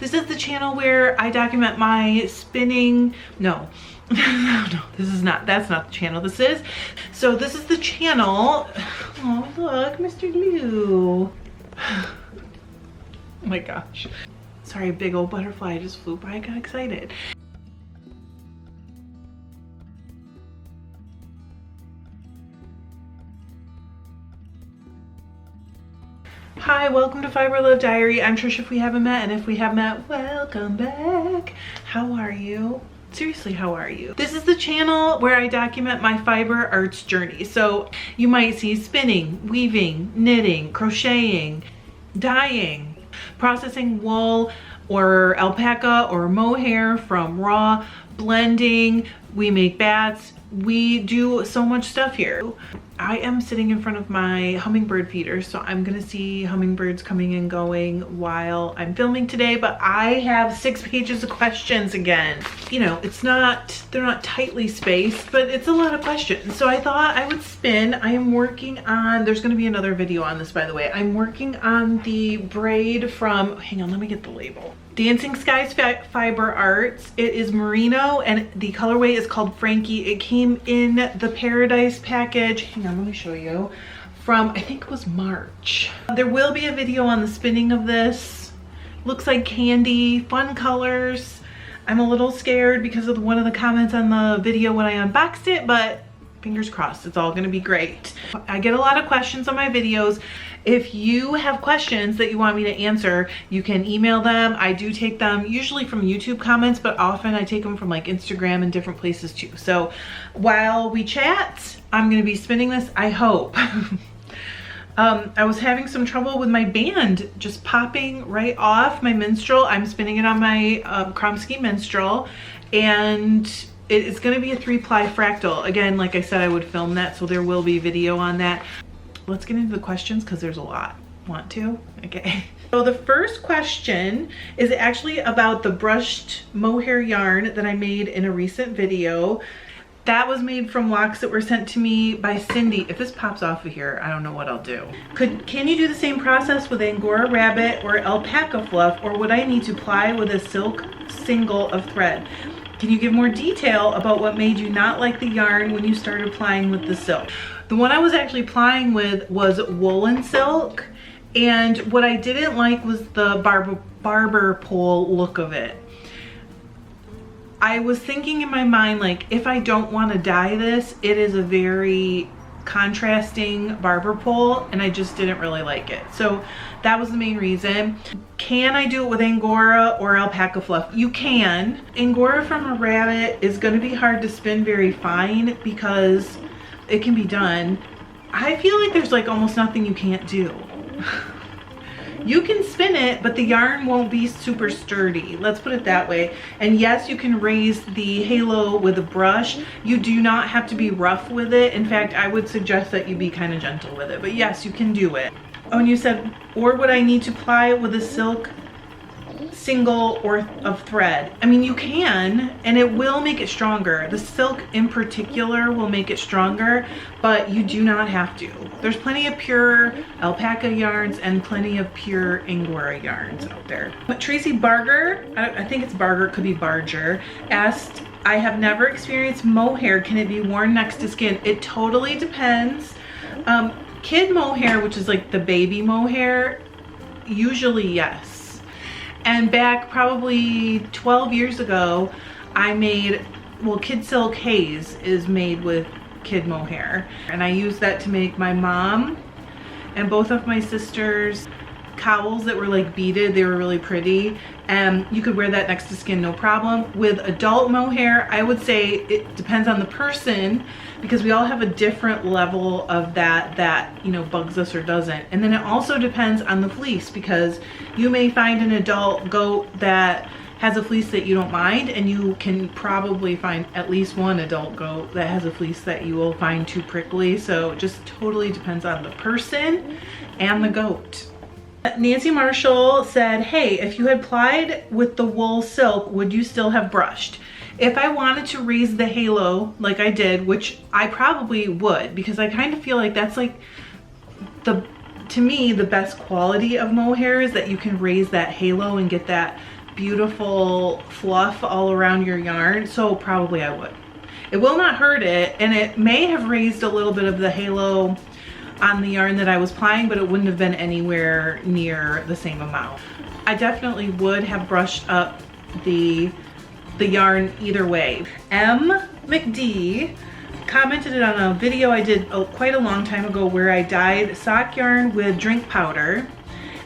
This is the channel where I document my spinning. No, no, this is not, that's not the channel this is. So this is the channel. Oh, look, Mr. Glue. Oh my gosh. Sorry, big old butterfly just flew by, I got excited. Hi, welcome to FiberLoveDiary. I'm Trish if we haven't met, and if we have met, welcome back. How are you? Seriously, how are you? This is the channel where I document my fiber arts journey. So you might see spinning, weaving, knitting, crocheting, dyeing, processing wool or alpaca or mohair from raw, blending, we make bats, we do so much stuff here. I am sitting in front of my hummingbird feeder, so I'm gonna see hummingbirds coming and going while I'm filming today, but I have 6 pages of questions again. You know, they're not tightly spaced, but it's a lot of questions. So I thought I would spin. I am working on, there's gonna be another video on this, by the way. I'm working on the braid from, hang on, let me get the label. Dancing Skies Fiber Arts. It is merino and the colorway is called Frankie. It came in the Paradise package. Hang on, let me show you. From, I think it was March. There will be a video on the spinning of this. Looks like candy, fun colors. I'm a little scared because of one of the comments on the video when I unboxed it, but fingers crossed, it's all gonna be great. I get a lot of questions on my videos. If you have questions that you want me to answer, you can email them. I do take them usually from YouTube comments, but often I take them from like Instagram and different places too. So while we chat, I'm gonna be spinning this, I hope. I was having some trouble with my band just popping right off my minstrel. I'm spinning it on my Kromsky minstrel, and it is gonna be a 3-ply fractal. Again, like I said, I would film that, so there will be video on that. Let's get into the questions because there's a lot. Want to? Okay. So the first question is actually about the brushed mohair yarn that I made in a recent video. That was made from locks that were sent to me by Cindy. If this pops off of here, I don't know what I'll do. Can you do the same process with Angora rabbit or alpaca fluff, or would I need to ply with a silk single of thread? Can you give more detail about what made you not like the yarn when you started plying with the silk? The one I was actually plying with was woolen silk, and what I didn't like was the barber pole look of it. I was thinking in my mind, like, if I don't want to dye this, it is a very contrasting barber pole, and I just didn't really like it. So that was the main reason. Can I do it with Angora or alpaca fluff? You can. Angora from a rabbit is going to be hard to spin very fine because it can be done. I feel like there's like almost nothing you can't do. You can spin it, but the yarn won't be super sturdy. Let's put it that way. And yes, you can raise the halo with a brush. You do not have to be rough with it. In fact, I would suggest that you be kind of gentle with it, but yes, you can do it. Oh, and you said, or would I need to ply it with a silk single or of thread? I mean, you can, and it will make it stronger. The silk in particular will make it stronger, but you do not have to. There's plenty of pure alpaca yarns and plenty of pure Angora yarns out there. But Tracy Barger, I think it's Barger, could be Barger, asked, I have never experienced mohair. Can it be worn next to skin? It totally depends. Kid mohair, which is like the baby mohair, usually yes. And back probably 12 years ago, I made, well, Kid Silk Haze is made with kid mohair. And I used that to make my mom and both of my sisters cowls that were like beaded. They were really pretty. And you could wear that next to skin, no problem. With adult mohair, I would say it depends on the person, because we all have a different level of that, you know, bugs us or doesn't. And then it also depends on the fleece, because you may find an adult goat that has a fleece that you don't mind, and you can probably find at least one adult goat that has a fleece that you will find too prickly. So it just totally depends on the person and the goat. Nancy Marshall said, hey, if you had plied with the wool silk, would you still have brushed? If I wanted to raise the halo like I did, which I probably would, because I kind of feel like that's like to me, the best quality of mohair is that you can raise that halo and get that beautiful fluff all around your yarn, so probably I would. It will not hurt it, and it may have raised a little bit of the halo on the yarn that I was applying, but it wouldn't have been anywhere near the same amount. I definitely would have brushed up the yarn either way. M. McD commented it on a video I did quite a long time ago where I dyed sock yarn with drink powder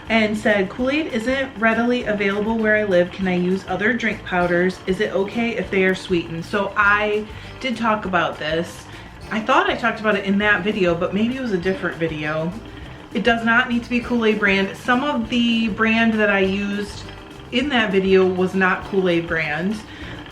and said, Kool-Aid isn't readily available where I live. Can I use other drink powders? Is it okay if they are sweetened? So I did talk about this. I thought I talked about it in that video, but maybe it was a different video. It does not need to be Kool-Aid brand. Some of the brand that I used in that video was not Kool-Aid brand,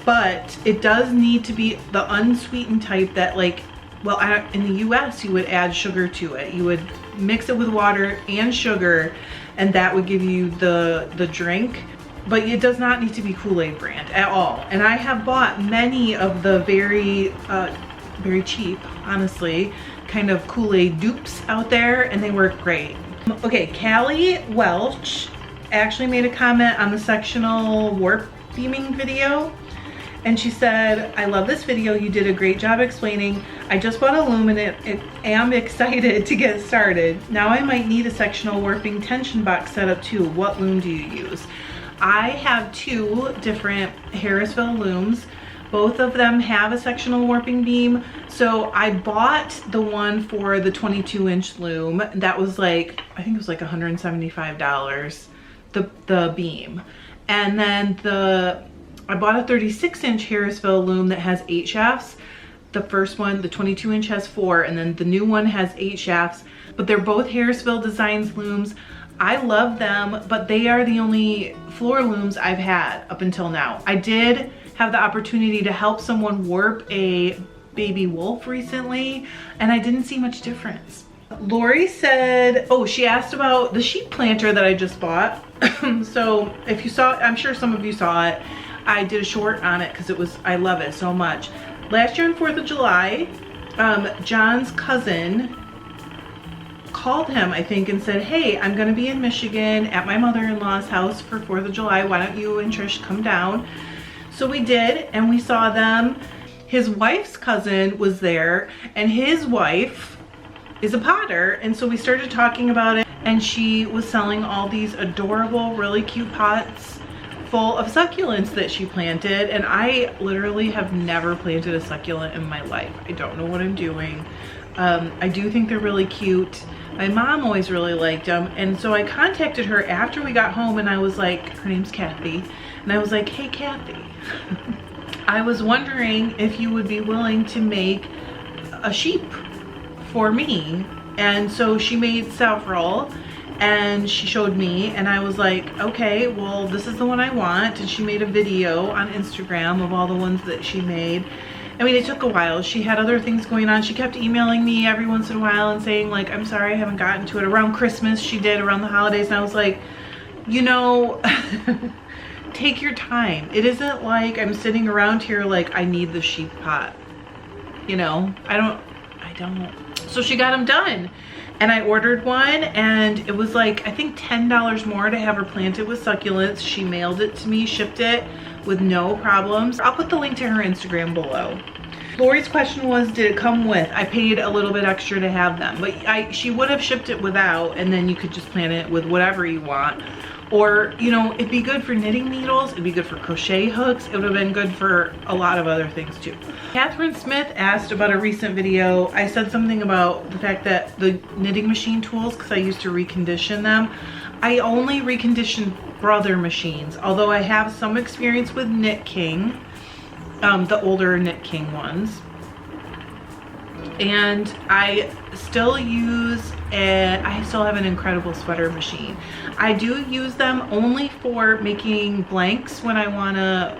but it does need to be the unsweetened type that, like, well, in the US you would add sugar to it. You would mix it with water and sugar, and that would give you the drink. But it does not need to be Kool-Aid brand at all. And I have bought many of the very cheap, honestly, kind of Kool-Aid dupes out there, and they work great. Okay, Callie Welch actually made a comment on the sectional warp beaming video, and she said, I love this video. You did a great job explaining. I just bought a loom and am excited to get started. Now I might need a sectional warping tension box setup too. What loom do you use? I have two different Harrisville looms. Both of them have a sectional warping beam. So I bought the one for the 22-inch loom. That was like, I think it was like $175, the beam. And then I bought a 36-inch Harrisville loom that has 8 shafts. The first one, the 22-inch, has 4, and then the new one has 8 shafts. But they're both Harrisville Designs looms. I love them, but they are the only floor looms I've had up until now. I did have the opportunity to help someone warp a baby wolf recently, and I didn't see much difference. Lori said, oh, she asked about the sheep planter that I just bought. So if you saw it, I'm sure some of you saw it. I did a short on it because I love it so much. Last year on 4th of July, John's cousin called him, I think, and said, hey, I'm gonna be in Michigan at my mother-in-law's house for 4th of July. Why don't you and Trish come down? So we did, and we saw them. His wife's cousin was there, and his wife is a potter, and so we started talking about it, and she was selling all these adorable, really cute pots full of succulents that she planted, and I literally have never planted a succulent in my life. I don't know what I'm doing. I do think they're really cute. My mom always really liked them, and so I contacted her after we got home, and I was like, her name's Kathy, and I was like, hey Kathy, I was wondering if you would be willing to make a sheep for me. And so she made several, and she showed me, and I was like, okay, well, this is the one I want. And she made a video on Instagram of all the ones that she made. I mean, it took a while. She had other things going on. She kept emailing me every once in a while and saying, like, I'm sorry I haven't gotten to it. Around Christmas she did, around the holidays, and I was like, you know, take your time. It isn't like I'm sitting around here like I need the sheep pot, you know. I don't. So she got them done, and I ordered one, and it was like, I think $10 more to have her planted with succulents. She mailed it to me, shipped it with no problems. I'll put the link to her Instagram below. Lori's question was, did it come with? I paid a little bit extra to have them, but she would have shipped it without, and then you could just plant it with whatever you want. Or, you know, it'd be good for knitting needles, it'd be good for crochet hooks, it would have been good for a lot of other things too. Catherine Smith asked about a recent video. I said something about the fact that the knitting machine tools, because I used to recondition them, I only reconditioned Brother machines, although I have some experience with Knit King, the older Knit King ones. And I still have an incredible sweater machine. I do use them only for making blanks when I want to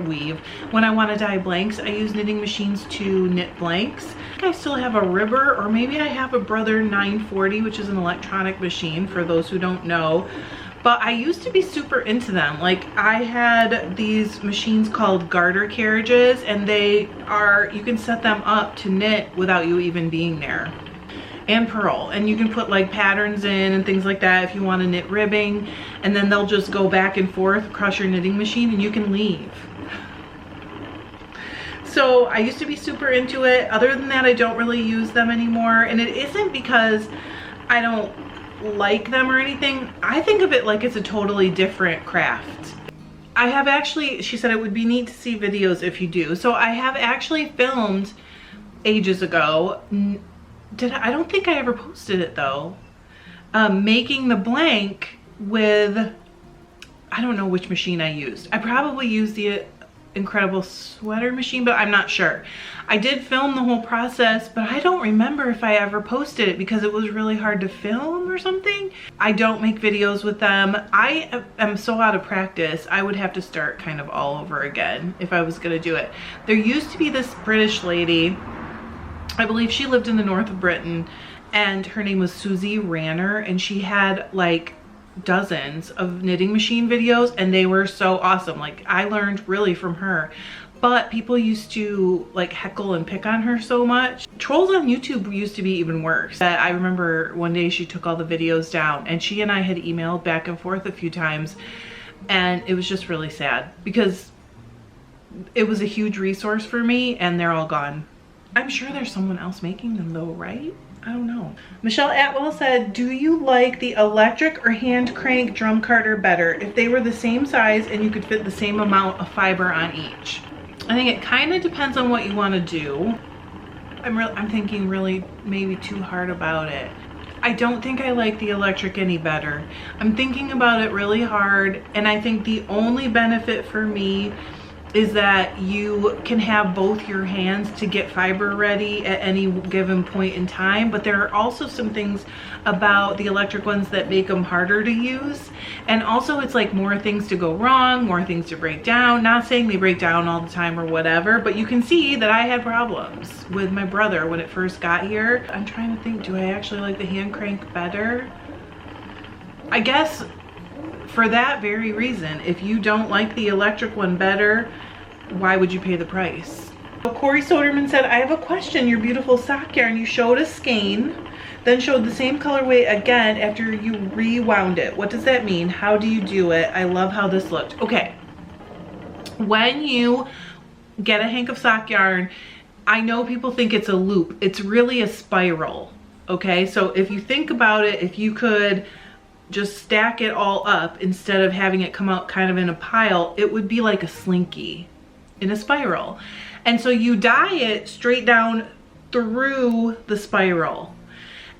weave. When I want to dye blanks, I use knitting machines to knit blanks. I think I still have a Ribber, or maybe I have a Brother 940, which is an electronic machine for those who don't know. But I used to be super into them. Like, I had these machines called garter carriages, and you can set them up to knit without you even being there. and purl, and you can put like patterns in and things like that if you want to knit ribbing, and then they'll just go back and forth across your knitting machine and you can leave. So I used to be super into it. Other than that, I don't really use them anymore, and it isn't because I don't like them or anything. I think of it like it's a totally different craft. I have actually, she said it would be neat to see videos if you do. So I have actually filmed ages ago. I don't think I ever posted it though. Making the blank with, I don't know which machine I used. I probably used the Incredible Sweater machine, but I'm not sure. I did film the whole process, but I don't remember if I ever posted it because it was really hard to film or something. I don't make videos with them. I am so out of practice. I would have to start kind of all over again if I was gonna do it. There used to be this British lady, I believe she lived in the north of Britain, and her name was Susie Ranner, and she had like dozens of knitting machine videos, and they were so awesome. Like, I learned really from her, but people used to like heckle and pick on her so much. Trolls on YouTube used to be even worse. I remember one day she took all the videos down, and she and I had emailed back and forth a few times, and it was just really sad because it was a huge resource for me, and they're all gone. I'm sure there's someone else making them though, right? I don't know. Michelle Atwell said, do you like the electric or hand crank drum carder better if they were the same size and you could fit the same amount of fiber on each? I think it kind of depends on what you want to do. I'm thinking really maybe too hard about it. I don't think I like the electric any better. I'm thinking about it really hard, and I think the only benefit for me is that you can have both your hands to get fiber ready at any given point in time, but there are also some things about the electric ones that make them harder to use, and also it's like more things to go wrong, more things to break down. Not saying they break down all the time or whatever, but you can see that I had problems with my brother when it first got here. I'm trying to think, do I actually like the hand crank better? I guess for that very reason. If you don't like the electric one better, why would you pay the price? So Corey Soderman said, I have a question. Your beautiful sock yarn, you showed a skein, then showed the same colorway again after you rewound it. What does that mean? How do you do it? I love how this looked. Okay, when you get a hank of sock yarn, I know people think it's a loop. It's really a spiral, okay? So if you think about it, if you could just stack it all up instead of having it come out kind of in a pile, it would be like a slinky in a spiral. And so you dye it straight down through the spiral.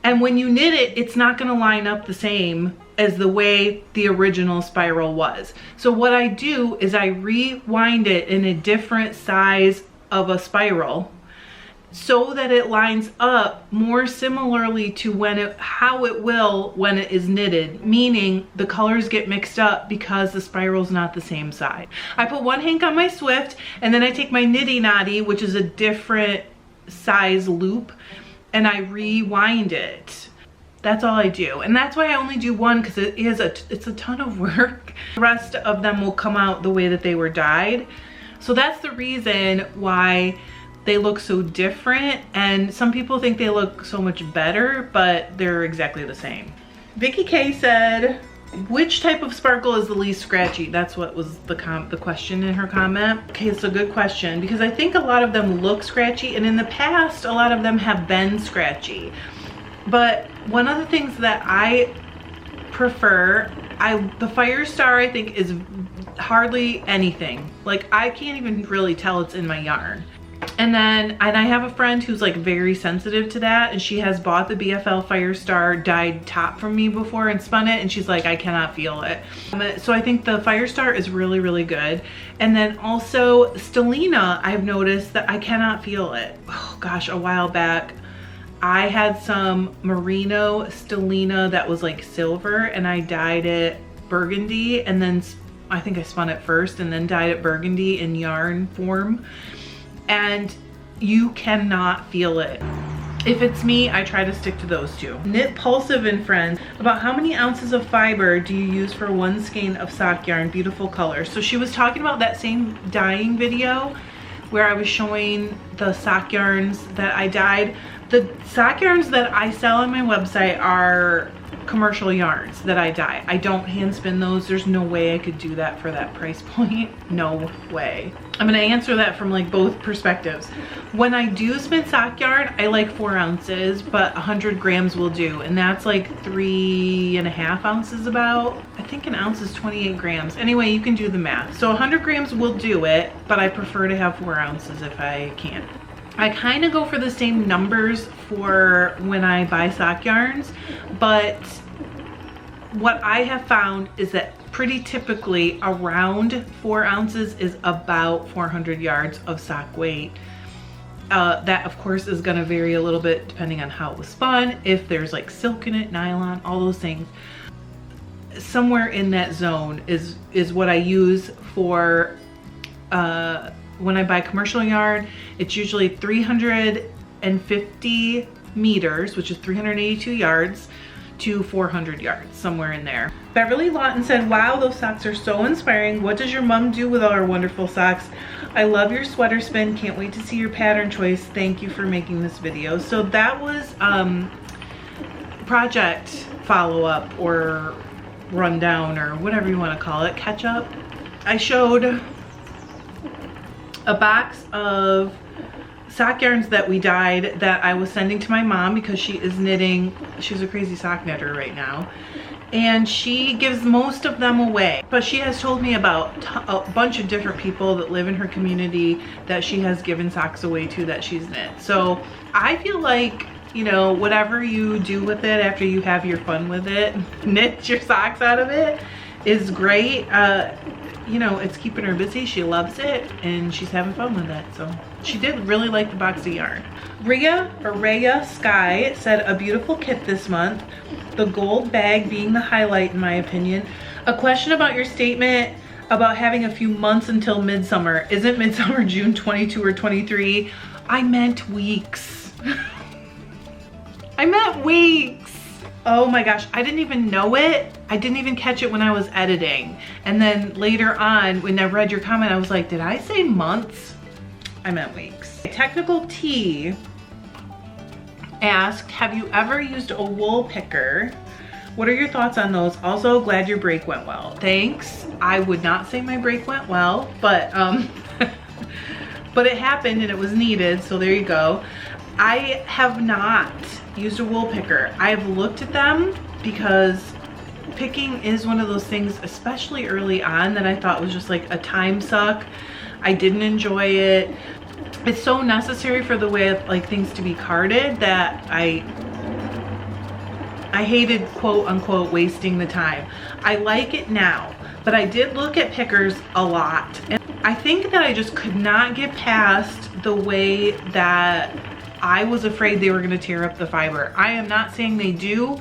And when you knit it, it's not gonna line up the same as the way the original spiral was. So what I do is I rewind it in a different size of a spiral so that it lines up more similarly to how it will when it is knitted, meaning the colors get mixed up because the spiral's not the same size. I put one hank on my Swift, and then I take my Nitty Knotty, which is a different size loop, and I rewind it. That's all I do, and that's why I only do one, because it's a ton of work. The rest of them will come out the way that they were dyed. So that's the reason why they look so different, and some people think they look so much better, but they're exactly the same. Vicky K said, which type of sparkle is the least scratchy? That's what was the question in her comment. Okay, it's a good question, because I think a lot of them look scratchy, and in the past a lot of them have been scratchy. But one of the things that I prefer, the Firestar I think is hardly anything. Like, I can't even really tell it's in my yarn. And I have a friend who's like very sensitive to that, and she has bought the BFL Firestar dyed top from me before and spun it, and she's like, I cannot feel it. So I think the Firestar is really, really good. And then also Stellina, I've noticed that I cannot feel it. Oh gosh, a while back I had some Merino Stellina that was like silver, and I dyed it burgundy, and then I think I spun it first and then dyed it burgundy in yarn form. And you cannot feel it. If it's me, I try to stick to those two. Knit Pulsive and Friends, about how many ounces of fiber do you use for one skein of sock yarn? Beautiful color. So she was talking about that same dyeing video where I was showing the sock yarns that I dyed. The sock yarns that I sell on my website are commercial yarns that I dye. I don't hand spin those. There's no way I could do that for that price point. No way. I'm gonna answer that from like both perspectives. When I do spin sock yarn, I like 4 ounces, but 100 grams will do. And that's like 3.5 ounces about. I think an ounce is 28 grams. Anyway, you can do the math. So 100 grams will do it, but I prefer to have 4 ounces if I can. I kind of go for the same numbers for when I buy sock yarns, but what I have found is that pretty typically around 4 ounces is about 400 yards of sock weight. That of course is going to vary a little bit depending on how it was spun, if there's like silk in it, nylon, all those things. Somewhere in that zone is what I use for when I buy commercial yarn. It's usually 350 meters, which is 382 yards, to 400 yards, somewhere in there. Beverly Lawton said, wow, those socks are so inspiring. What does your mom do with all her wonderful socks? I love your sweater spin. Can't wait to see your pattern choice. Thank you for making this video. So that was project follow-up or rundown or whatever you want to call it, catch up. I showed a box of sock yarns that we dyed that I was sending to my mom because she is knitting. She's a crazy sock knitter right now, and she gives most of them away, but she has told me about a bunch of different people that live in her community that she has given socks away to that she's knit. So I feel like, you know, whatever you do with it after you have your fun with it, knit your socks out of it, is great. You know, it's keeping her busy. She loves it and she's having fun with it. So she did really like the box of yarn. Rhea Sky said, a beautiful kit this month. The gold bag being the highlight in my opinion. A question about your statement about having a few months until midsummer. Isn't midsummer June 22 or 23? I meant weeks. I meant weeks. Oh my gosh, I didn't even know it. I didn't even catch it when I was editing. And then later on, when I read your comment, I was like, did I say months? I meant weeks. Technical T asked, have you ever used a wool picker? What are your thoughts on those? Also, glad your break went well. Thanks. I would not say my break went well, but but it happened and it was needed, so there you go. I have not used a wool picker. I've looked at them because picking is one of those things, especially early on, that I thought was just like a time suck. I didn't enjoy it. It's so necessary for the way of like things to be carded that I hated, quote unquote, wasting the time. I like it now, but I did look at pickers a lot, and I think that I just could not get past the way that I was afraid they were going to tear up the fiber. I am not saying they do.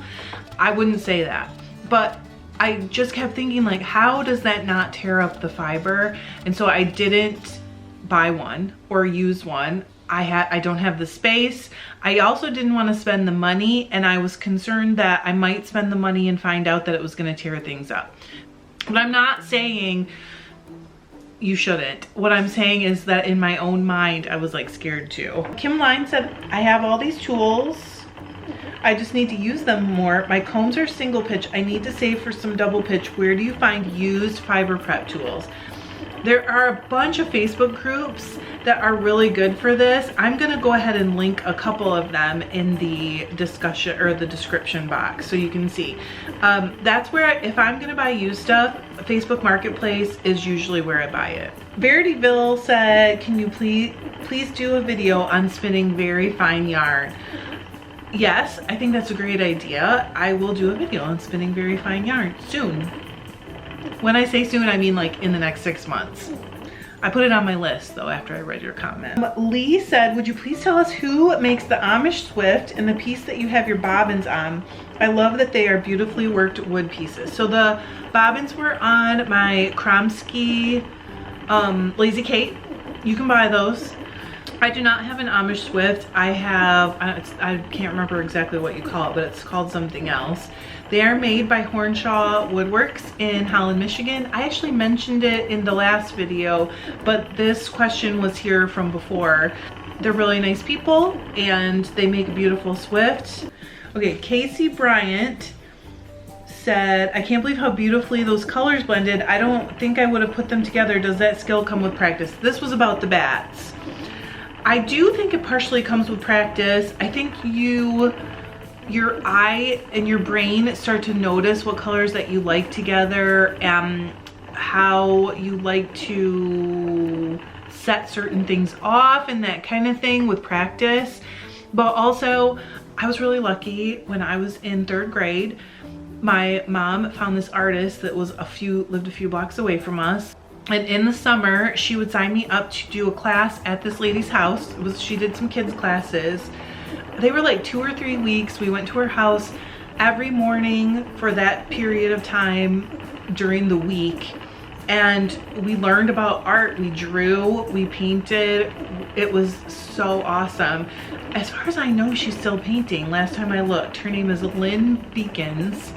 I wouldn't say that. But I just kept thinking, like, how does that not tear up the fiber? And so I didn't buy one or use one. I don't have the space. I also didn't want to spend the money, and I was concerned that I might spend the money and find out that it was going to tear things up. But I'm not saying you shouldn't. What I'm saying is that in my own mind, I was like scared too. Kim Line said, I have all these tools. I just need to use them more. My combs are single pitch. I need to save for some double pitch. Where do you find used fiber prep tools? There are a bunch of Facebook groups that are really good for this. I'm gonna go ahead and link a couple of them in the discussion or the description box so you can see. That's where, if I'm gonna buy used stuff, Facebook Marketplace is usually where I buy it. Verityville said, can you please do a video on spinning very fine yarn? Yes, I think that's a great idea. I will do a video on spinning very fine yarn soon. When I say soon, I mean like in the next 6 months. I put it on my list though after I read your comment. Lee said, would you please tell us who makes the Amish Swift and the piece that you have your bobbins on? I love that they are beautifully worked wood pieces. So the bobbins were on my Kromsky Lazy Kate. You can buy those. I do not have an Amish Swift. I have, I can't remember exactly what you call it, but it's called something else. They are made by Hornshaw Woodworks in Holland, Michigan. I actually mentioned it in the last video, but this question was here from before. They're really nice people and they make a beautiful Swift. Okay, Casey Bryant said, I can't believe how beautifully those colors blended. I don't think I would have put them together. Does that skill come with practice? This was about the bats. I do think it partially comes with practice. I think your eye and your brain start to notice what colors that you like together and how you like to set certain things off and that kind of thing with practice. But also, I was really lucky when I was in 3rd grade. My mom found this artist that was lived a few blocks away from us. And in the summer, she would sign me up to do a class at this lady's house. She did some kids classes. They were like 2 or 3 weeks. We went to her house every morning for that period of time during the week. And we learned about art. We drew, we painted. It was so awesome. As far as I know, she's still painting. Last time I looked, her name is Lynn Beacons.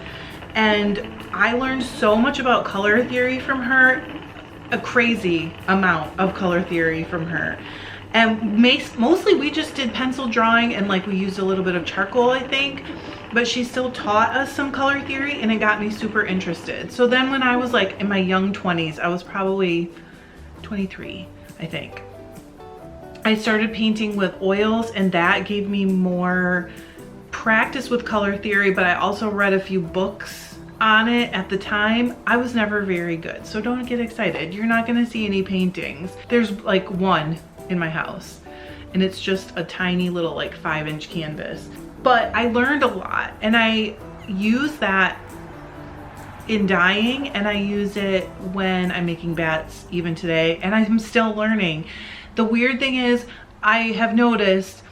And I learned so much about color theory from her. A crazy amount of color theory from her. And mostly we just did pencil drawing and like we used a little bit of charcoal, I think, but she still taught us some color theory and it got me super interested. So then when I was like in my young 20s, I was probably 23, I think, I started painting with oils and that gave me more practice with color theory, but I also read a few books on it at the time. I was never very good, so don't get excited. You're not gonna see any paintings. There's like one in my house and it's just a tiny little like 5-inch canvas. But I learned a lot and I use that in dyeing and I use it when I'm making bats even today, and I'm still learning. The weird thing is I have noticed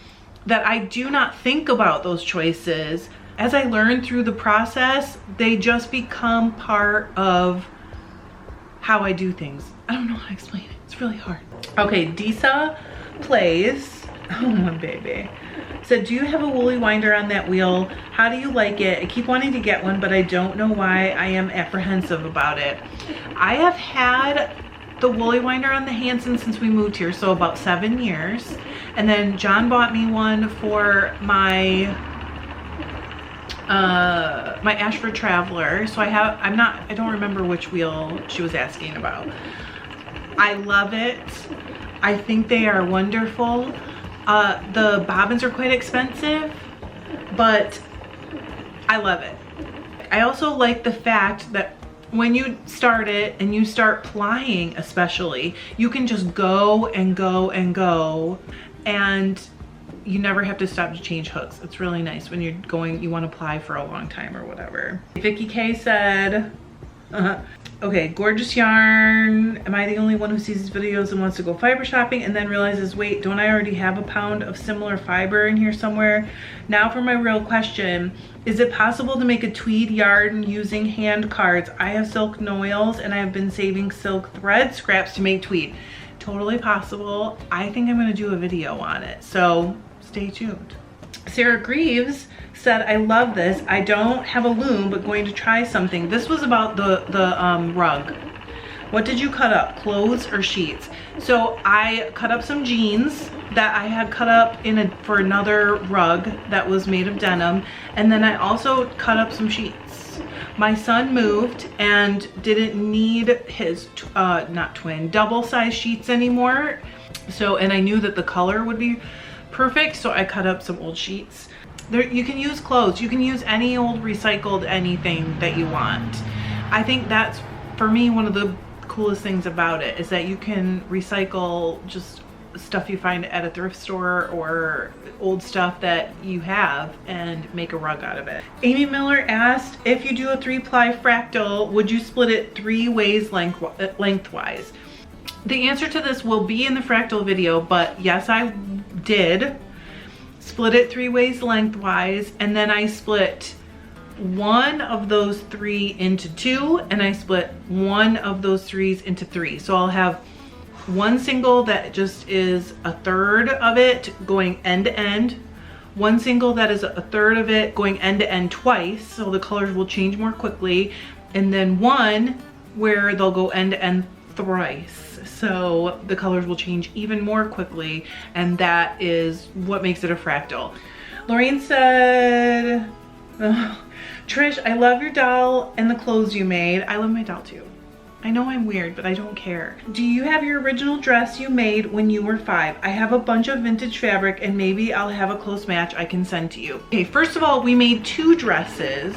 that I do not think about those choices. As I learn through the process, they just become part of how I do things. I don't know how to explain it. It's really hard. Okay, Disa Plays, oh my baby, said, do you have a woolly winder on that wheel? How do you like it? I keep wanting to get one, but I don't know why I am apprehensive about it. I have had the woolly winder on the Hanson since we moved here, so about 7 years. And then John bought me one for my my Ashford Traveler. So I don't remember which wheel she was asking about. I love it. I think they are wonderful. The bobbins are quite expensive, but I love it. I also like the fact that when you start it and you start plying especially, you can just go and go and go and you never have to stop to change hooks. It's really nice when you're going, you want to ply for a long time or whatever. Vicky K said, okay, gorgeous yarn. Am I the only one who sees these videos and wants to go fiber shopping and then realizes, wait, don't I already have a pound of similar fiber in here somewhere? Now for my real question. Is it possible to make a tweed yarn using hand cards? I have silk noils and I have been saving silk thread scraps to make tweed. Totally possible. I think I'm gonna do a video on it, so stay tuned. Sarah Greaves said, I love this. I don't have a loom, but going to try something. This was about the rug. What did you cut up, clothes or sheets? So I cut up some jeans that I had cut up for another rug that was made of denim. And then I also cut up some sheets. My son moved and didn't need his, not twin, double size sheets anymore. So, and I knew that the color would be perfect. So I cut up some old sheets. There, you can use clothes. You can use any old recycled anything that you want. I think that's, for me, one of the coolest things about it is that you can recycle just stuff you find at a thrift store or old stuff that you have and make a rug out of it. Amy Miller asked, if you do a 3-ply fractal, would you split it 3 ways lengthwise? The answer to this will be in the fractal video, but yes, I did split it 3 ways lengthwise, and then I split one of those 3 into 2, and I split one of those 3s into 3. So I'll have one single that just is a third of it going end to end, one single that is a third of it going end to end twice, so the colors will change more quickly, and then one where they'll go end to end thrice, so the colors will change even more quickly, and that is what makes it a fractal. Lorraine said, oh, Trish, I love your doll and the clothes you made. I love my doll too. I know I'm weird, but I don't care. Do you have your original dress you made when you were 5? I have a bunch of vintage fabric and maybe I'll have a close match I can send to you. Okay, first of all, we made 2 dresses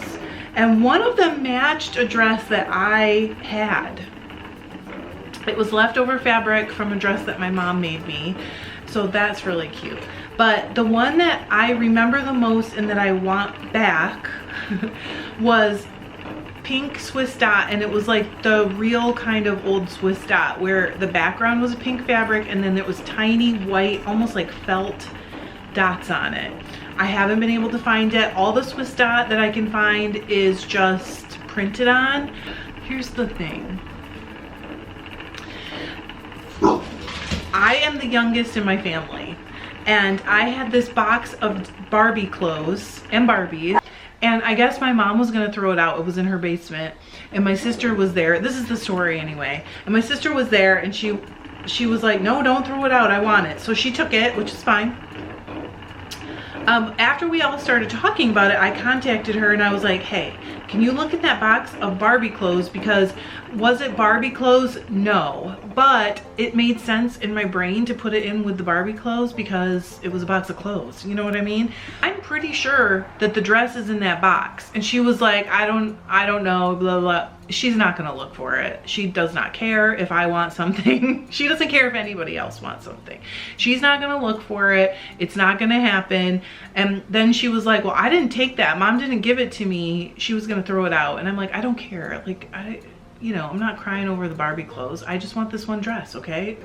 and one of them matched a dress that I had. It was leftover fabric from a dress that my mom made me. So that's really cute. But the one that I remember the most and that I want back was pink Swiss dot, and it was like the real kind of old Swiss dot where the background was a pink fabric and then there was tiny white, almost like felt dots on it. I haven't been able to find it. All the Swiss dot that I can find is just printed on. Here's the thing. I am the youngest in my family, and I had this box of Barbie clothes and Barbies, and I guess my mom was gonna throw it out. It was in her basement, and my sister was there. This is the story anyway. And my sister was there, and she was like, no, don't throw it out, I want it. So she took it, which is fine. After we all started talking about it, I contacted her and I was like, hey, can you look at that box of Barbie clothes? Because was it Barbie clothes? No, but it made sense in my brain to put it in with the Barbie clothes because it was a box of clothes. You know what I mean? I'm pretty sure that the dress is in that box. And she was like, I don't know, blah, blah. She's not gonna look for it. She does not care if I want something. She doesn't care if anybody else wants something. She's not gonna look for it. It's not gonna happen. And then she was like, well, I didn't take that. Mom didn't give it to me. She was gonna throw it out. And I'm like, I don't care. Like, you know, I'm not crying over the Barbie clothes. I just want this one dress, okay?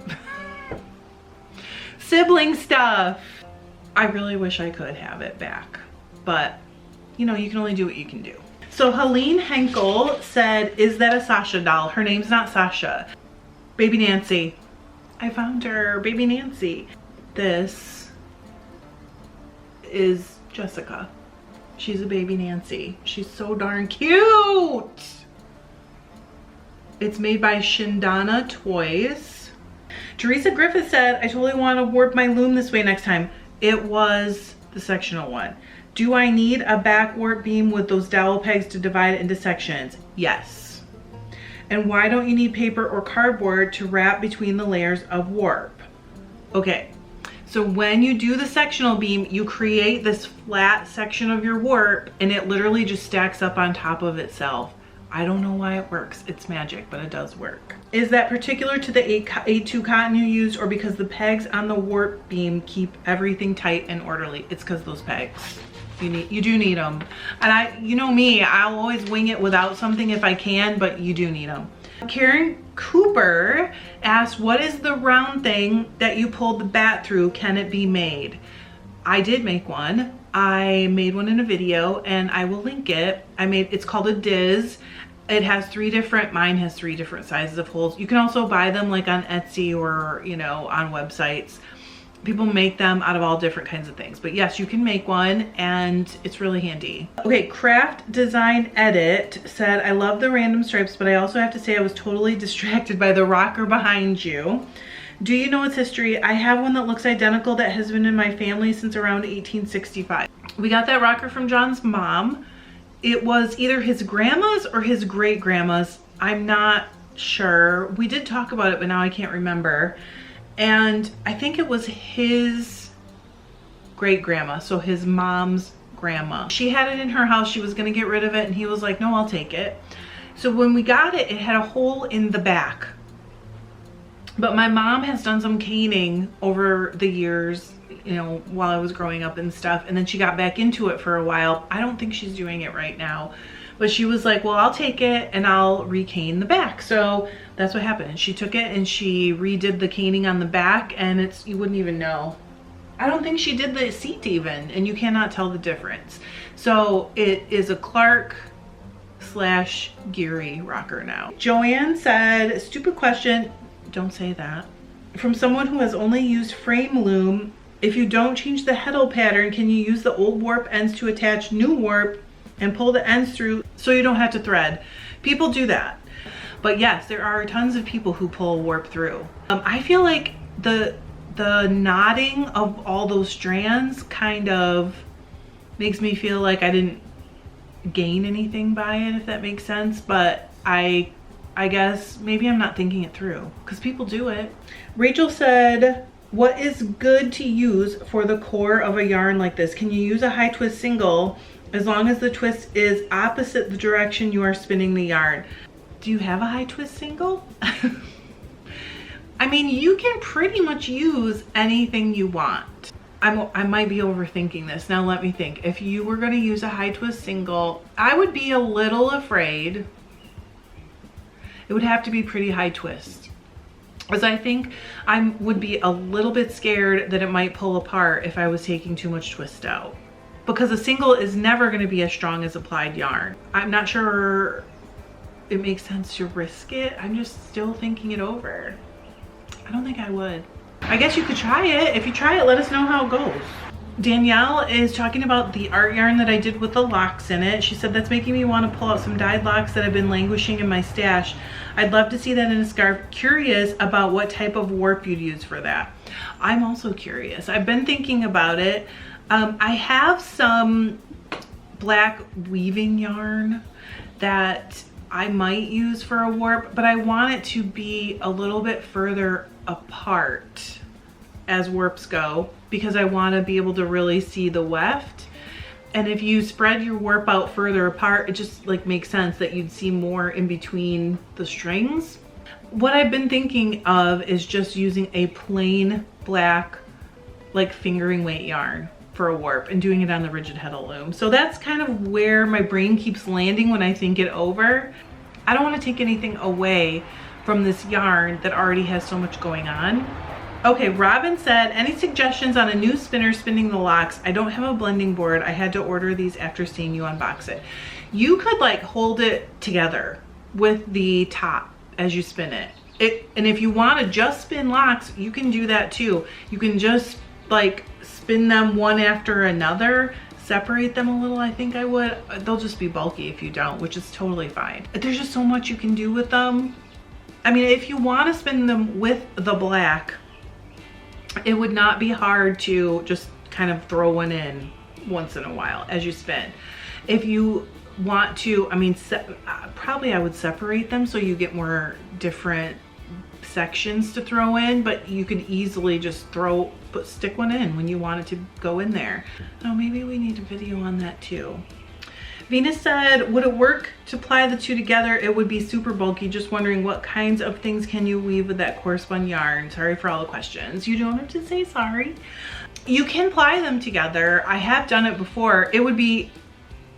Sibling stuff. I really wish I could have it back, but you know, you can only do what you can do. So Helene Henkel said, is that a Sasha doll? Her name's not Sasha. Baby Nancy. I found her, Baby Nancy. This is Jessica. She's a Baby Nancy. She's so darn cute. It's made by Shindana Toys. Teresa Griffith said, I totally want to warp my loom this way next time. It was the sectional one. Do I need a back warp beam with those dowel pegs to divide it into sections? Yes. And why don't you need paper or cardboard to wrap between the layers of warp? Okay, so when you do the sectional beam, you create this flat section of your warp and it literally just stacks up on top of itself. I don't know why it works. It's magic, but it does work. Is that particular to the A2 cotton you used or because the pegs on the warp beam keep everything tight and orderly? It's because those pegs. You do need them. And you know me, I'll always wing it without something if I can, but you do need them. Karen Cooper asked, what is the round thing that you pulled the bat through? Can it be made? I did make one. I made one in a video and I will link it. It's called a Diz. It has mine has 3 different sizes of holes. You can also buy them like on Etsy or, you know, on websites. People make them out of all different kinds of things, but yes, you can make one and it's really handy. Okay, Craft Design Edit said, I love the random stripes, but I also have to say I was totally distracted by the rocker behind you. Do you know its history? I have one that looks identical that has been in my family since around 1865. We got that rocker from John's mom. It was either his grandma's or his great grandma's. I'm not sure. We did talk about it, but now I can't remember. And I think it was his great grandma, so his mom's grandma. She had it in her house. She was gonna get rid of it and he was like, no, I'll take it. So when we got it, it had a hole in the back. But my mom has done some caning over the years, you know, while I was growing up and stuff. And then she got back into it for a while. I don't think she's doing it right now. But she was like, well, I'll take it and I'll recane the back. So that's what happened. And she took it and she redid the caning on the back and you wouldn't even know. I don't think she did the seat even, and you cannot tell the difference. So it is a Clark / Geary rocker now. Joanne said, stupid question. Don't say that. from someone who has only used frame loom, if you don't change the heddle pattern, can you use the old warp ends to attach new warp and pull the ends through so you don't have to thread? People do that. But yes, there are tons of people who pull warp through. I feel like the knotting of all those strands kind of makes me feel like I didn't gain anything by it, if that makes sense. But I guess maybe I'm not thinking it through, because people do it. Rachel said, what is good to use for the core of a yarn like this? Can you use a high twist single as long as the twist is opposite the direction you are spinning the yarn? Do you have a high twist single? I mean, you can pretty much use anything you want. I might be overthinking this. Now let me think. If you were going to use a high twist single, I would be a little afraid. It would have to be pretty high twist, as I think I would be a little bit scared that it might pull apart if I was taking too much twist out, because a single is never going to be as strong as applied yarn. I'm not sure it makes sense to risk it. I'm just still thinking it over. I don't think I would. I guess you could try it. If you try it, let us know how it goes. Danielle is talking about the art yarn that I did with the locks in it. She said, that's making me want to pull out some dyed locks that have been languishing in my stash. I'd love to see that in a scarf. Curious about what type of warp you'd use for that. I'm also curious. I've been thinking about it. I have some black weaving yarn that I might use for a warp, but I want it to be a little bit further apart as warps go, because I want to be able to really see the weft. And if you spread your warp out further apart, it just like makes sense that you'd see more in between the strings. What I've been thinking of is just using a plain black like fingering weight yarn for a warp and doing it on the rigid heddle loom. So that's kind of where my brain keeps landing when I think it over. I don't want to take anything away from this yarn that already has so much going on. Okay, Robin said, any suggestions on a new spinner spinning the locks? I don't have a blending board. I had to order these after seeing you unbox it. You could like hold it together with the top as you spin it. And if you want to just spin locks, you can do that too. You can just like spin them one after another, separate them a little. I think I would. They'll just be bulky if you don't, which is totally fine. There's just so much you can do with them. I mean, if you want to spin them with the black, it would not be hard to just kind of throw one in once in a while as you spin. If you want to, I mean, probably I would separate them so you get more different sections to throw in, but you could easily just stick one in when you want it to go in there. Oh, maybe we need a video on that too. Venus said, would it work to ply the two together? It would be super bulky. Just wondering what kinds of things can you weave with that core spun yarn? Sorry for all the questions. You don't have to say sorry. You can ply them together. I have done it before. It would be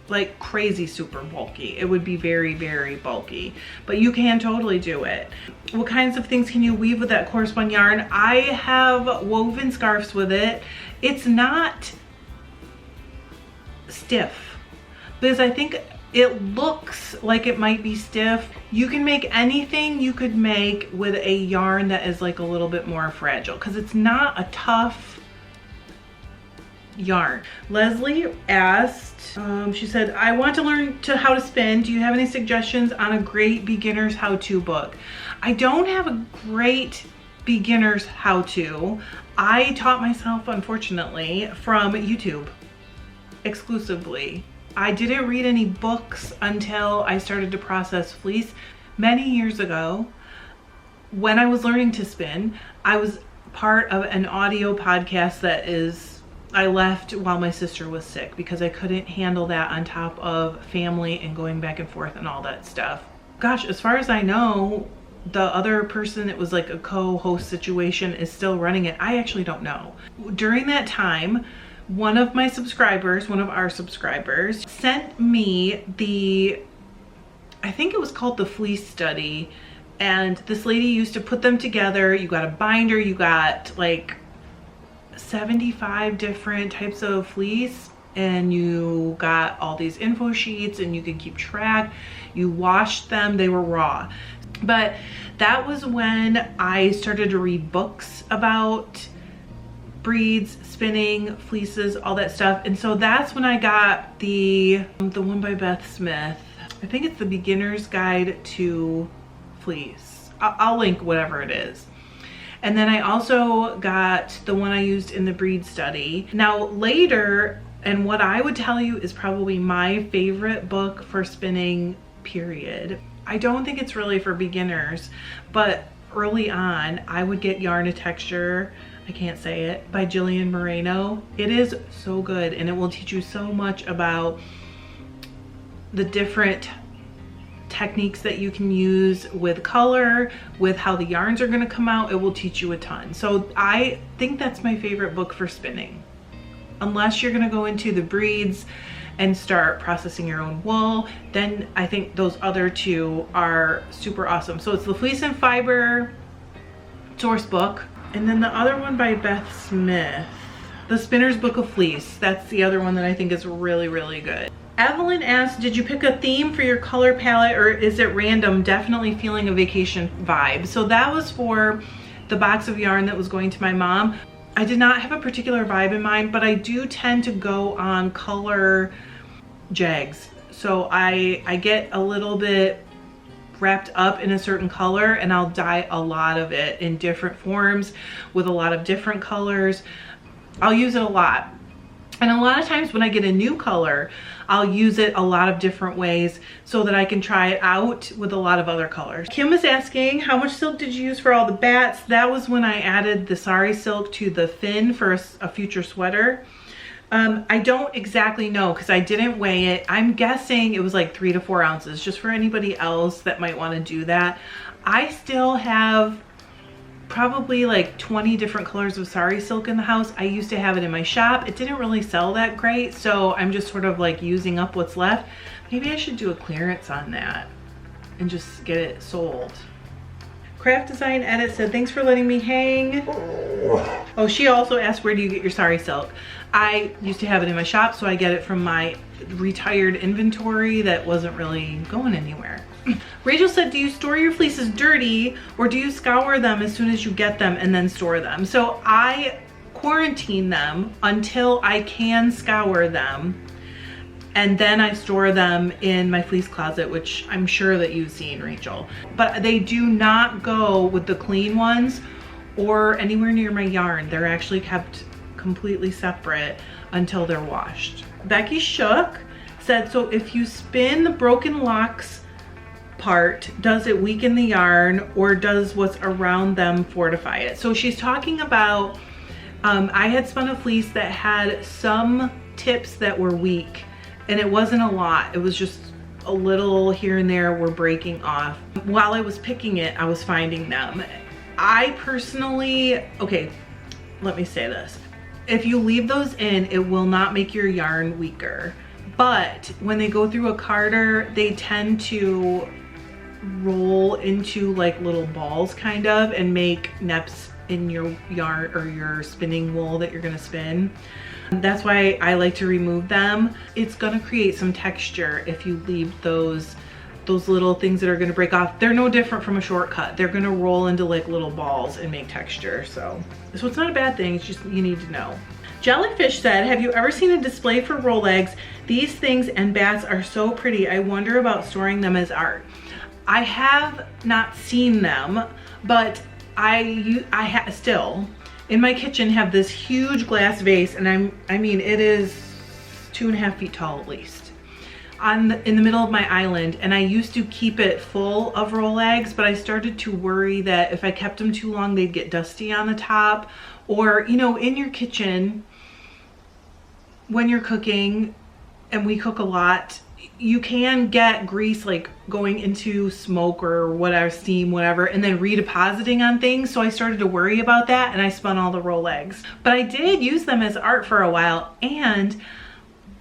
like crazy super bulky. It would be very, very bulky, but you can totally do it. What kinds of things can you weave with that core spun yarn? I have woven scarves with it. It's not stiff, because I think it looks like it might be stiff. You can make anything you could make with a yarn that is like a little bit more fragile, because it's not a tough yarn. Leslie asked, she said, I want to learn how to spin. Do you have any suggestions on a great beginner's how-to book? I don't have a great beginner's how-to. I taught myself, unfortunately, from YouTube exclusively. I didn't read any books until I started to process fleece many years ago. When I was learning to spin, I was part of an audio podcast I left while my sister was sick, because I couldn't handle that on top of family and going back and forth and all that stuff. Gosh, as far as I know, the other person, it was like a co-host situation, is still running it. I actually don't know. During that time, one of our subscribers sent me I think it was called the fleece study, and this lady used to put them together. You got a binder, you got like 75 different types of fleece, and you got all these info sheets, and you could keep track. You washed them, they were raw. But that was when I started to read books about breeds, spinning, fleeces, all that stuff. And so that's when I got the one by Beth Smith. I think it's the Beginner's Guide to Fleece. I'll link whatever it is. And then I also got the one I used in the breed study. Now later, and what I would tell you is probably my favorite book for spinning, period. I don't think it's really for beginners, but early on I would get Yarn to Texture, I can't say it, by Jillian Merino. It is so good, and it will teach you so much about the different techniques that you can use with color, with how the yarns are going to come out. It will teach you a ton. So I think that's my favorite book for spinning. Unless you're going to go into the breeds and start processing your own wool, then I think those other two are super awesome. So it's the Fleece and Fiber source book, and then the other one by Beth Smith, the Spinner's Book of Fleece. That's the other one that I think is really, really good. Evelyn asked, did you pick a theme for your color palette, or is it random? Definitely feeling a vacation vibe. So that was for the box of yarn that was going to my mom. I did not have a particular vibe in mind, but I do tend to go on color jags. So I get a little bit wrapped up in a certain color, and I'll dye a lot of it in different forms with a lot of different colors. I'll use it a lot. And a lot of times when I get a new color, I'll use it a lot of different ways so that I can try it out with a lot of other colors. Kim is asking, how much silk did you use for all the bats? That was when I added the sari silk to the fin for a future sweater. I don't exactly know because I didn't weigh it. I'm guessing it was like 3 to 4 ounces, just for anybody else that might want to do that. I still have probably like 20 different colors of sari silk in the house. I used to have it in my shop. It didn't really sell that great, so I'm just sort of like using up what's left. Maybe I should do a clearance on that and just get it sold. Craft Design Edit said, thanks for letting me hang. Oh, she also asked, where do you get your sari silk? I used to have it in my shop, so I get it from my retired inventory that wasn't really going anywhere. Rachel said, do you store your fleeces dirty, or do you scour them as soon as you get them and then store them? So I quarantine them until I can scour them, and then I store them in my fleece closet, which I'm sure that you've seen, Rachel. But they do not go with the clean ones or anywhere near my yarn. They're actually kept completely separate until they're washed. Becky Shook said, so if you spin the broken locks part, does it weaken the yarn, or does what's around them fortify it? So she's talking about, I had spun a fleece that had some tips that were weak, and it wasn't a lot. It was just a little here and there were breaking off. While I was picking it, I was finding them. I personally, okay, let me say this. If you leave those in, it will not make your yarn weaker. But when they go through a carder, they tend to roll into like little balls kind of, and make neps in your yarn or your spinning wool that you're gonna spin. That's why I like to remove them. It's gonna create some texture if you leave those little things that are gonna break off. They're no different from a shortcut. They're gonna roll into like little balls and make texture. So it's not a bad thing, it's just you need to know. Jellyfish said, have you ever seen a display for Rolex? These things and bats are so pretty. I wonder about storing them as art. I have not seen them, but I still in my kitchen have this huge glass vase, and I mean it is 2.5 feet tall at least, in the middle of my island, and I used to keep it full of Rolex, but I started to worry that if I kept them too long, they'd get dusty on the top. Or, you know, in your kitchen when you're cooking, and we cook a lot, you can get grease like going into smoke or whatever, steam, whatever, and then redepositing on things. So I started to worry about that, and I spun all the Rolex. But I did use them as art for a while, and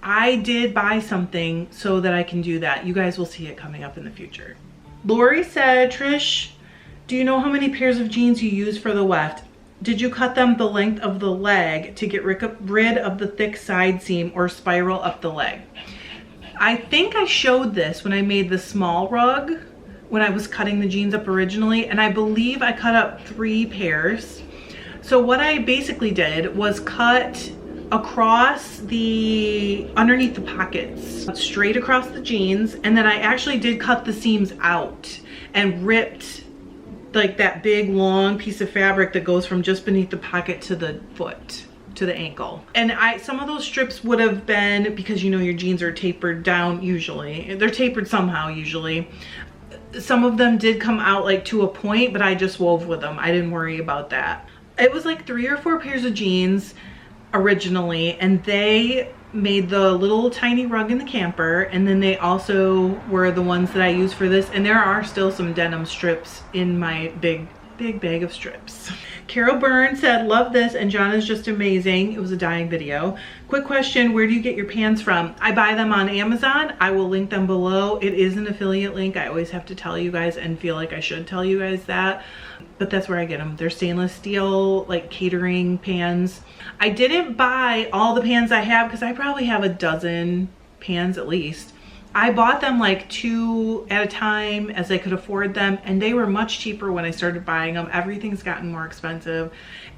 I did buy something so that I can do that. You guys will see it coming up in the future. Lori said, Trish, do you know how many pairs of jeans you use for the weft? Did you cut them the length of the leg to get rid of the thick side seam or spiral up the leg? I think I showed this when I made the small rug when I was cutting the jeans up originally, and I believe I cut up 3 pairs. So what I basically did was cut across underneath the pockets, straight across the jeans, and then I actually did cut the seams out and ripped like that big long piece of fabric that goes from just beneath the pocket to the foot, to the ankle. And some of those strips would have been, because you know your jeans are tapered down usually, they're tapered somehow usually. Some of them did come out like to a point, but I just wove with them. I didn't worry about that. It was like 3 or 4 pairs of jeans originally, and they made the little tiny rug in the camper, and then they also were the ones that I use for this, and there are still some denim strips in my big bag of strips. Carol Byrne said, love this, and John is just amazing. It was a dying video. Quick question, where do you get your pants from? I buy them on Amazon. I will link them below. It is an affiliate link. I always have to tell you guys and feel like I should tell you guys that, but that's where I get them. They're stainless steel, like catering pans. I didn't buy all the pans I have because I probably have a dozen pans at least. I bought them like 2 at a time as I could afford them, and they were much cheaper when I started buying them. Everything's gotten more expensive.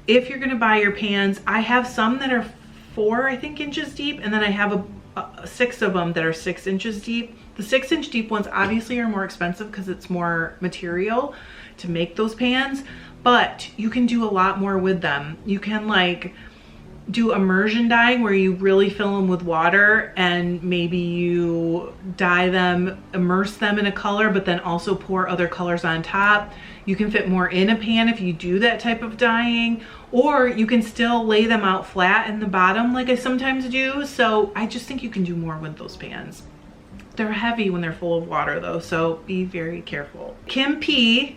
If you're gonna buy your pans, I have some that are 4, I think, inches deep, and then I have 6 of them that are 6 inches deep. The 6-inch deep ones obviously are more expensive because it's more material to make those pans, but you can do a lot more with them. You can like do immersion dyeing where you really fill them with water, and maybe you dye them, immerse them in a color, but then also pour other colors on top. You can fit more in a pan if you do that type of dyeing, or you can still lay them out flat in the bottom like I sometimes do. So I just think you can do more with those pans. They're heavy when they're full of water though, so be very careful. Kim P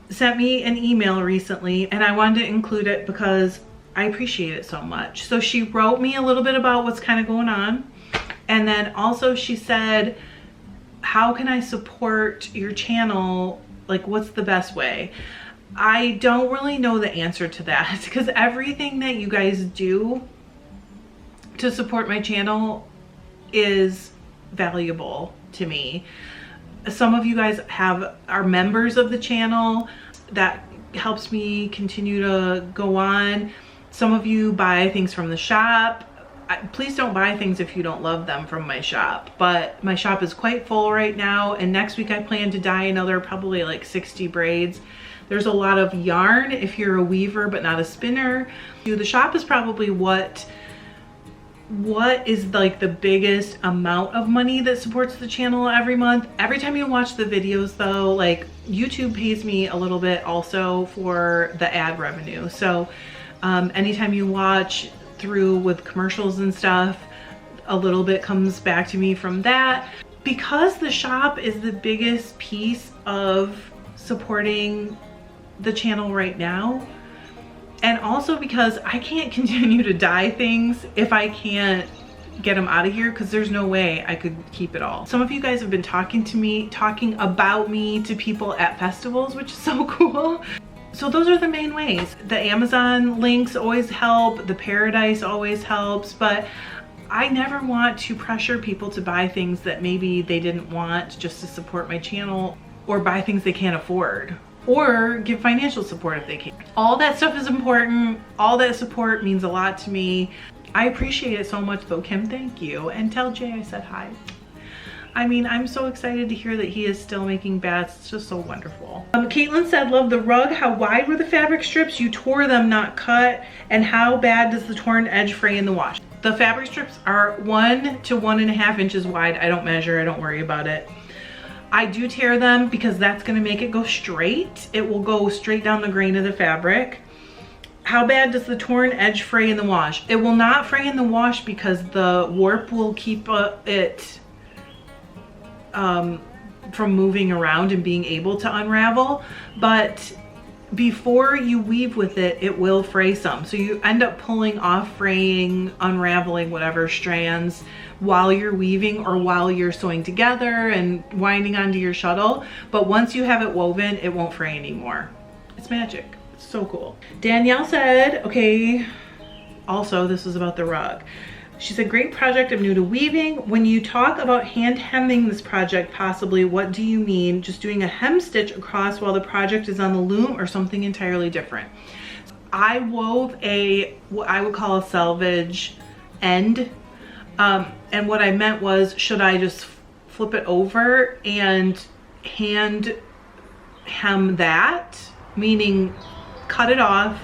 sent me an email recently, and I wanted to include it because I appreciate it so much. So she wrote me a little bit about what's kind of going on, and then also she said, how can I support your channel? Like, what's the best way? I don't really know the answer to that because everything that you guys do to support my channel is valuable to me. Some of you guys are members of the channel. That helps me continue to go on. Some of you buy things from the shop. Please don't buy things if you don't love them from my shop, but my shop is quite full right now, and next week I plan to dye another probably like 60 braids. There's a lot of yarn if you're a weaver but not a spinner. The shop is probably what is like the biggest amount of money that supports the channel every month. Every time you watch the videos though, like YouTube pays me a little bit also for the ad revenue. So anytime you watch through with commercials and stuff, a little bit comes back to me from that. Because the shop is the biggest piece of supporting the channel right now, and also because I can't continue to dye things if I can't get them out of here, because there's no way I could keep it all. Some of you guys have been talking about me to people at festivals, which is so cool. So those are the main ways. The Amazon links always help, the Paradise always helps, but I never want to pressure people to buy things that maybe they didn't want just to support my channel, or buy things they can't afford, or give financial support if they can. All that stuff is important. All that support means a lot to me. I appreciate it so much though, Kim, thank you. And tell Jay I said hi. I mean, I'm so excited to hear that he is still making bats. It's just so wonderful. Caitlin said, love the rug. How wide were the fabric strips? You tore them, not cut. And how bad does the torn edge fray in the wash? The fabric strips are 1 to 1.5 inches wide. I don't measure, I don't worry about it. I do tear them because that's gonna make it go straight. It will go straight down the grain of the fabric. How bad does the torn edge fray in the wash? It will not fray in the wash because the warp will keep it from moving around and being able to unravel, but before you weave with it, it will fray some. So you end up pulling off, fraying, unraveling whatever strands while you're weaving or while you're sewing together and winding onto your shuttle. But once you have it woven, it won't fray anymore. It's magic. It's so cool. Danielle said, okay, also this is about the rug. She said, great project, I'm new to weaving. When you talk about hand hemming this project, possibly, what do you mean? Just doing a hem stitch across while the project is on the loom or something entirely different? I wove what I would call a salvage end. And what I meant was, should I just flip it over and hand hem that? Meaning cut it off,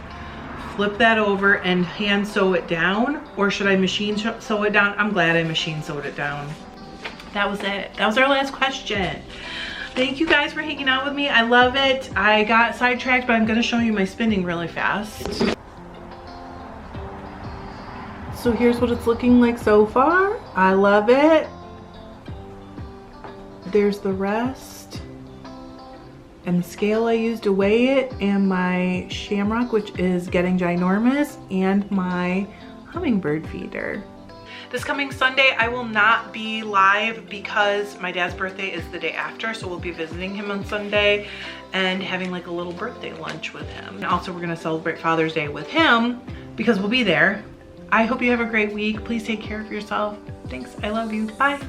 flip that over and hand sew it down, or should I machine sew it down? I'm glad I machine sewed it down. That was it. That was our last question. Thank you guys for hanging out with me. I love it. I got sidetracked, but I'm gonna show you my spinning really fast. So here's what it's looking like so far. I love it. There's the rest. And the scale I used to weigh it, and my shamrock, which is getting ginormous, and my hummingbird feeder. This coming Sunday, I will not be live because my dad's birthday is the day after, so we'll be visiting him on Sunday and having like a little birthday lunch with him. And also we're gonna celebrate Father's Day with him because we'll be there. I hope you have a great week. Please take care of yourself. Thanks, I love you, bye.